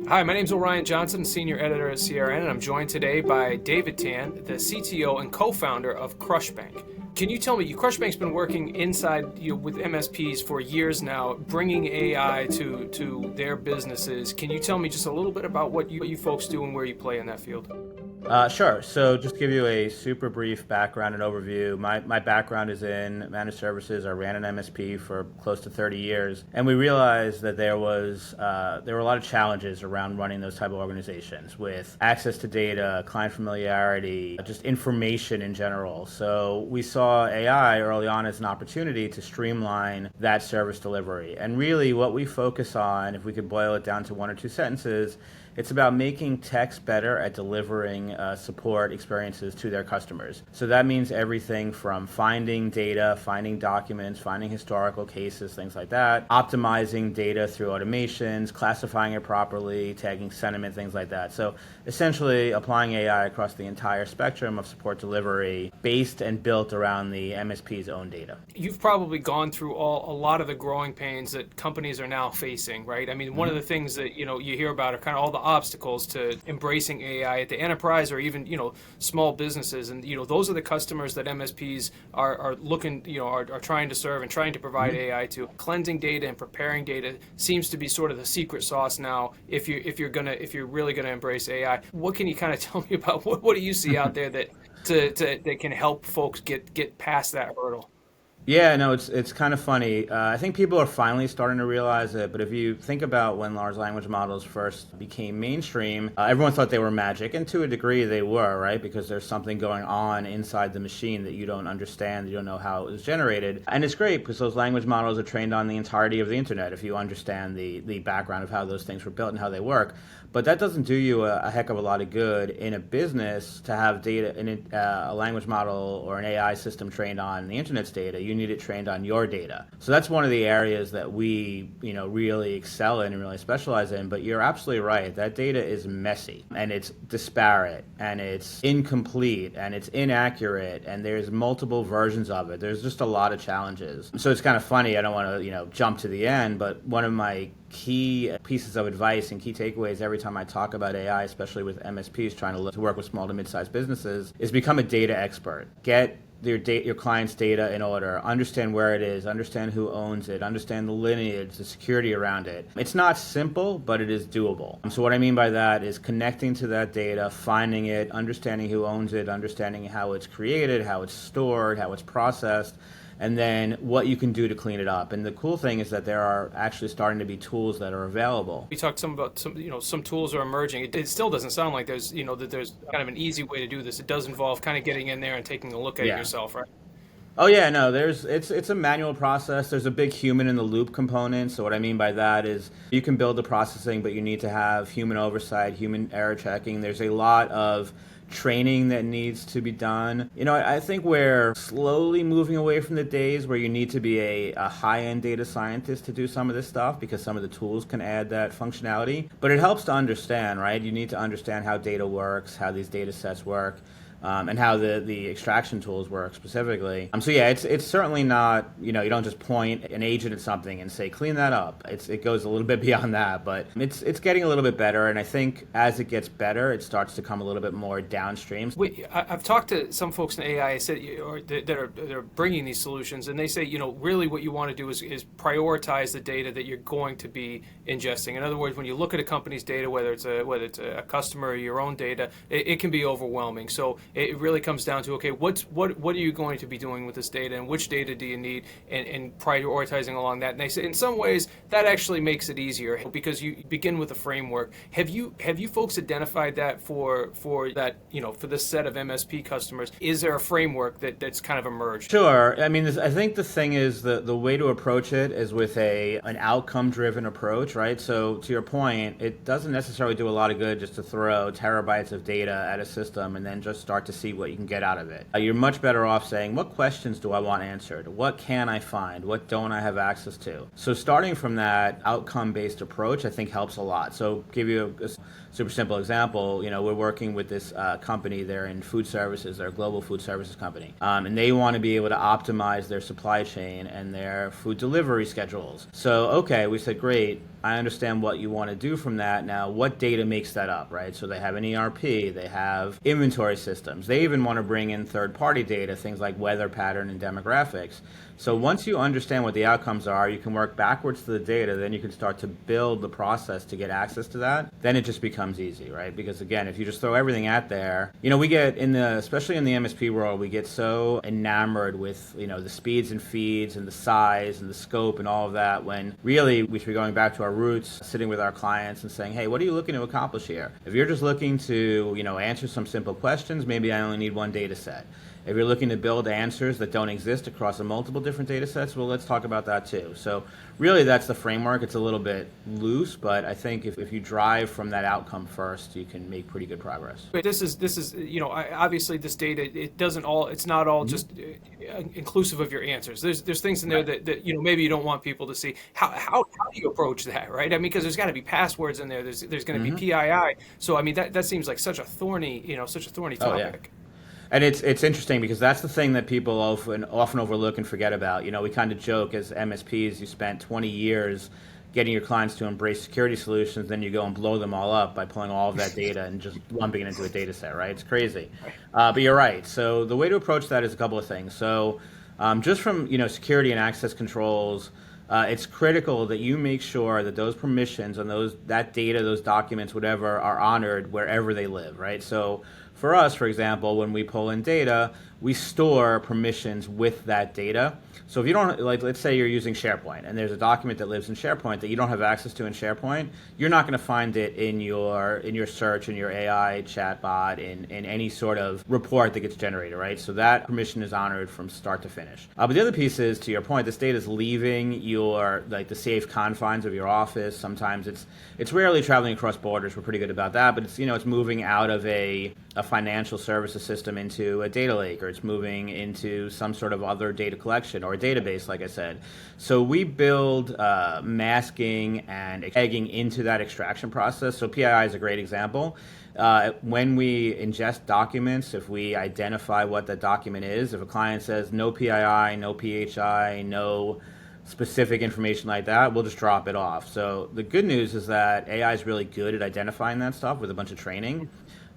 Hi, my name is Orion Johnson, Senior Editor at CRN, and I'm joined today by David Tan, the CTO and co-founder of CrushBank. Can you tell me, CrushBank's been working inside with MSPs for years now, bringing AI to their businesses. Can you tell me just a little bit about what you folks do and where you play in that field? Sure. So just to give you a super brief background and overview, my background is in managed services. I ran an MSP for close to 30 years, and we realized that there were a lot of challenges around running those type of organizations with access to data, client familiarity, just information in general. So we saw AI early on as an opportunity to streamline that service delivery. And really what we focus on, if we could boil it down to one or two sentences, it's about making techs better at delivering support experiences to their customers. So that means everything from finding data, finding documents, finding historical cases, things like that, optimizing data through automations, classifying it properly, tagging sentiment, things like that. So essentially applying AI across the entire spectrum of support delivery based and built around the MSP's own data. You've probably gone through a lot of the growing pains that companies are now facing, right? I mean, one of the things that you hear about are kind of all the obstacles to embracing AI at the enterprise or even small businesses, and those are the customers that MSPs are looking are trying to serve and trying to provide AI to. Cleansing data and preparing data seems to be sort of the secret sauce now. If you're really gonna embrace AI, what can you kind of tell me about what do you see out there that can help folks get past that hurdle? Yeah, no, it's kind of funny. I think people are finally starting to realize it, but if you think about when large language models first became mainstream, everyone thought they were magic, and to a degree they were, right? Because there's something going on inside the machine that you don't understand, you don't know how it was generated. And it's great because those language models are trained on the entirety of the internet if you understand the background of how those things were built and how they work. But that doesn't do you a heck of a lot of good in a business to have data in a language model or an AI system trained on the internet's data. You need it trained on your data. So that's one of the areas that we, really excel in and really specialize in. But you're absolutely right. That data is messy and it's disparate and it's incomplete and it's inaccurate and there's multiple versions of it. There's just a lot of challenges. So it's kind of funny. I don't want to, jump to the end, but one of my key pieces of advice and key takeaways every time I talk about AI, especially with MSPs trying to work with small to mid-sized businesses, is become a data expert. Get your client's data in order, understand where it is, understand who owns it, understand the lineage, the security around it. It's not simple, but it is doable. So what I mean by that is connecting to that data, finding it, understanding who owns it, understanding how it's created, how it's stored, how it's processed, and then what you can do to clean it up. And the cool thing is that there are actually starting to be tools that are available. We talked about some tools are emerging. It still doesn't sound like there's that there's kind of an easy way to do this. It does involve kind of getting in there and taking a look at it Yeah. yourself, right? Oh yeah, no, it's a manual process. There's a big human in the loop component. So what I mean by that is you can build the processing, but you need to have human oversight, human error checking. There's a lot of training that needs to be done. I think we're slowly moving away from the days where you need to be a high-end data scientist to do some of this stuff because some of the tools can add that functionality. But it helps to understand, right? You need to understand how data works, how these data sets work. And how the extraction tools work specifically. So yeah, it's certainly not, you don't just point an agent at something and say, clean that up. It goes a little bit beyond that, but it's getting a little bit better. And I think as it gets better, it starts to come a little bit more downstream. I've talked to some folks in AI that are bringing these solutions, and they say, really what you want to do is prioritize the data that you're going to be ingesting. In other words, when you look at a company's data, whether it's a customer or your own data, it can be overwhelming. So it really comes down to, okay, what are you going to be doing with this data, and which data do you need, and prioritizing along that. And they say in some ways that actually makes it easier because you begin with a framework. Have you folks identified that for that for this set of MSP customers? Is there a framework that's kind of emerged? Sure. I mean, I think the thing is the way to approach it is with an outcome driven approach, right? So to your point, it doesn't necessarily do a lot of good just to throw terabytes of data at a system and then just start start to see what you can get out of it. You're much better off saying, what questions do I want answered? What can I find? What don't I have access to? So starting from that outcome-based approach, I think helps a lot. So give you a super simple example. We're working with this company. They're in food services. They're a global food services company. And they want to be able to optimize their supply chain and their food delivery schedules. So, okay, we said, great. I understand what you want to do from that. Now, what data makes that up, right? So they have an ERP, they have inventory systems. They even want to bring in third-party data, things like weather pattern and demographics. So once you understand what the outcomes are, you can work backwards to the data, then you can start to build the process to get access to that. Then it just becomes easy, right? Because again, if you just throw everything out there, we get especially in the MSP world, we get so enamored with, the speeds and feeds and the size and the scope and all of that, when really we should be going back to our roots, sitting with our clients and saying, hey, what are you looking to accomplish here? If you're just looking to, answer some simple questions, maybe I only need one data set. If you're looking to build answers that don't exist across multiple different data sets, well, let's talk about that too. So really that's the framework. It's a little bit loose, but I think if you drive from that outcome first, you can make pretty good progress. But this is obviously this data, it's not all just inclusive of your answers. There's things in there that maybe you don't want people to see. How do you approach that, right? I mean, because there's got to be passwords in there. There's going to be PII. So I mean that seems like such a thorny topic. Oh, yeah. And it's interesting because that's the thing that people often overlook and forget about. We kind of joke as MSPs, you spent 20 years getting your clients to embrace security solutions, then you go and blow them all up by pulling all of that data and just lumping it into a data set, right? It's crazy. But you're right. So the way to approach that is a couple of things. So just from security and access controls, it's critical that you make sure that those permissions and that data, those documents, whatever, are honored wherever they live, right? So for us, for example, when we pull in data, we store permissions with that data. So if you don't, let's say you're using SharePoint and there's a document that lives in SharePoint that you don't have access to in SharePoint, you're not going to find it in your search, in your AI chatbot, in any sort of report that gets generated, right? So that permission is honored from start to finish. But the other piece is, to your point, this data is leaving the safe confines of your office. Sometimes it's rarely traveling across borders. We're pretty good about that, but it's moving out of a financial services system into a data lake, or it's moving into some sort of other data collection or a database, like I said. So we build masking and tagging into that extraction process. So PII is a great example. When we ingest documents, if we identify what that document is, if a client says no PII, no PHI, no specific information like that, we'll just drop it off. So the good news is that AI is really good at identifying that stuff with a bunch of training.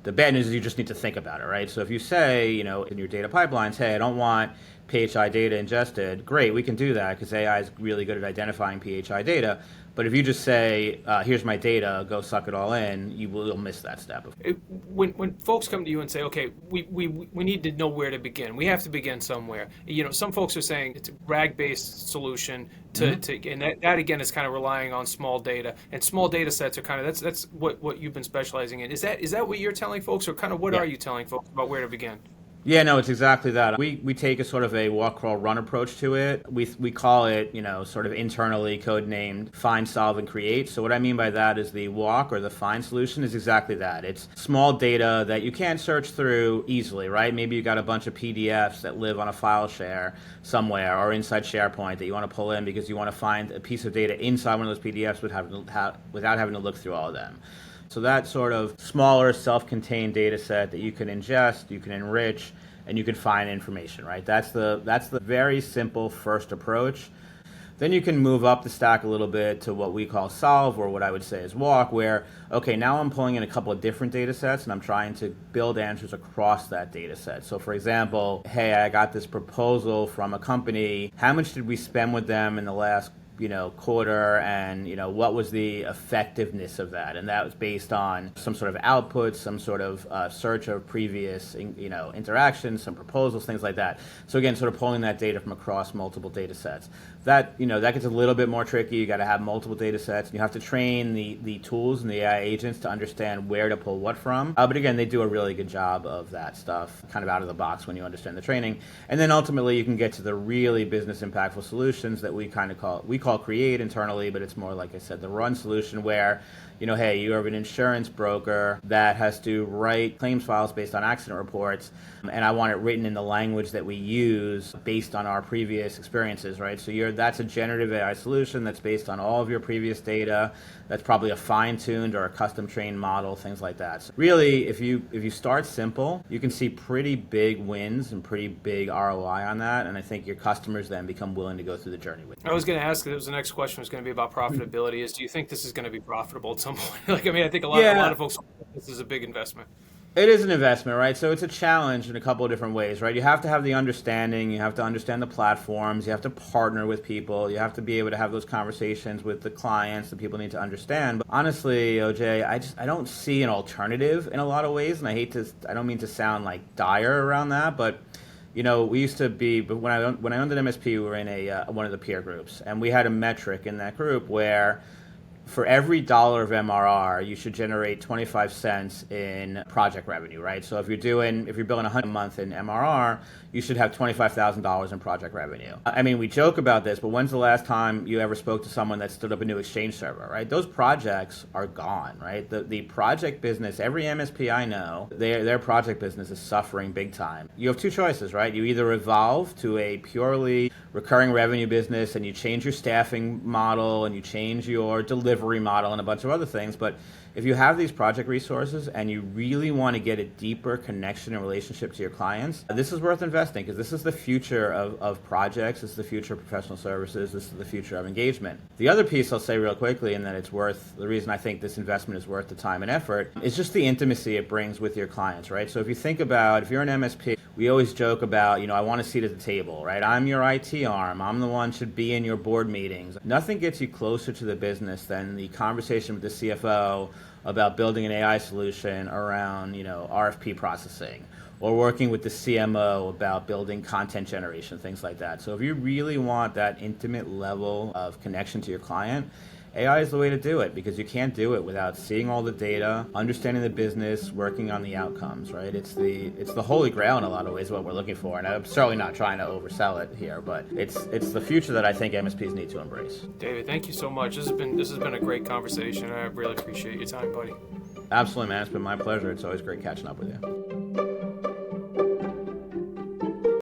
The bad news is you just need to think about it, right? So if you say, in your data pipelines, hey, I don't want PHI data ingested, great, we can do that because AI is really good at identifying PHI data. But if you just say, here's my data, go suck it all in, you'll miss that step. When folks come to you and say, okay, we need to know where to begin. We have to begin somewhere. Some folks are saying it's a RAG-based solution and that again is kind of relying on small data, and small data sets are kind of that's what you've been specializing in. Is that what you're telling folks, or kind of what are you telling folks about where to begin? Yeah, no, it's exactly that. We take a sort of a walk, crawl, run approach to it. We call it, sort of internally codenamed find, solve, and create. So what I mean by that is the walk or the find solution is exactly that. It's small data that you can't search through easily, right? Maybe you got a bunch of PDFs that live on a file share somewhere or inside SharePoint that you want to pull in because you want to find a piece of data inside one of those PDFs without having to look through all of them. So that sort of smaller, self-contained data set that you can ingest, you can enrich, and you can find information, right? That's the very simple first approach. Then you can move up the stack a little bit to what we call solve, or what I would say is walk, where, okay, now I'm pulling in a couple of different data sets and I'm trying to build answers across that data set. So for example, hey, I got this proposal from a company. How much did we spend with them in the last quarter, and what was the effectiveness of that? And that was based on some sort of output, some sort of search of previous interactions, some proposals, things like that. So again, sort of pulling that data from across multiple data sets. That that gets a little bit more tricky. You got to have multiple data sets, and you have to train the tools and the AI agents to understand where to pull what from. But again, they do a really good job of that stuff kind of out of the box when you understand the training. And then ultimately you can get to the really business impactful solutions that we call call create internally, but it's more, like I said, the run solution where, hey, you have an insurance broker that has to write claims files based on accident reports, and I want it written in the language that we use based on our previous experiences, right? So that's a generative AI solution that's based on all of your previous data. That's probably a fine-tuned or a custom-trained model, things like that. So really, if you start simple, you can see pretty big wins and pretty big ROI on that, and I think your customers then become willing to go through the journey with you. I was going to ask, that was the next question was going to be about profitability. Do you think this is going to be profitable at some point? I think a lot of folks, this is a big investment. It is an investment, right? So it's a challenge in a couple of different ways, right? You have to have the understanding, you have to understand the platforms, you have to partner with people, you have to be able to have those conversations with the clients that people need to understand. But honestly, OJ, I don't see an alternative in a lot of ways, and I don't mean to sound like dire around that, but we used to be, but when I owned an MSP, we were in one of the peer groups, and we had a metric in that group where for every dollar of MRR, you should generate 25 cents in project revenue, right? So if you're billing $100 a month in MRR, you should have $25,000 in project revenue. I mean, we joke about this, but when's the last time you ever spoke to someone that stood up a new Exchange server, right? Those projects are gone, right? The project business, every MSP I know, their project business is suffering big time. You have two choices, right? You either evolve to a purely recurring revenue business and you change your staffing model and you change your delivery model and a bunch of other things, but if you have these project resources and you really want to get a deeper connection and relationship to your clients, this is worth investing because this is the future of projects, this is the future of professional services, this is the future of engagement. The other piece I'll say real quickly, and that the reason I think this investment is worth the time and effort, is just the intimacy it brings with your clients, right? So if you're an MSP, we always joke about, I want a seat at the table, right? I'm your IT arm. I'm the one should be in your board meetings. Nothing gets you closer to the business than the conversation with the CFO about building an AI solution around, RFP processing, or working with the CMO about building content generation, things like that. So if you really want that intimate level of connection to your client, AI is the way to do it because you can't do it without seeing all the data, understanding the business, working on the outcomes, right? It's the holy grail in a lot of ways what we're looking for, and I'm certainly not trying to oversell it here, but it's the future that I think MSPs need to embrace. David, thank you so much. This has been a great conversation. I really appreciate your time, buddy. Absolutely, man. It's been my pleasure. It's always great catching up with you.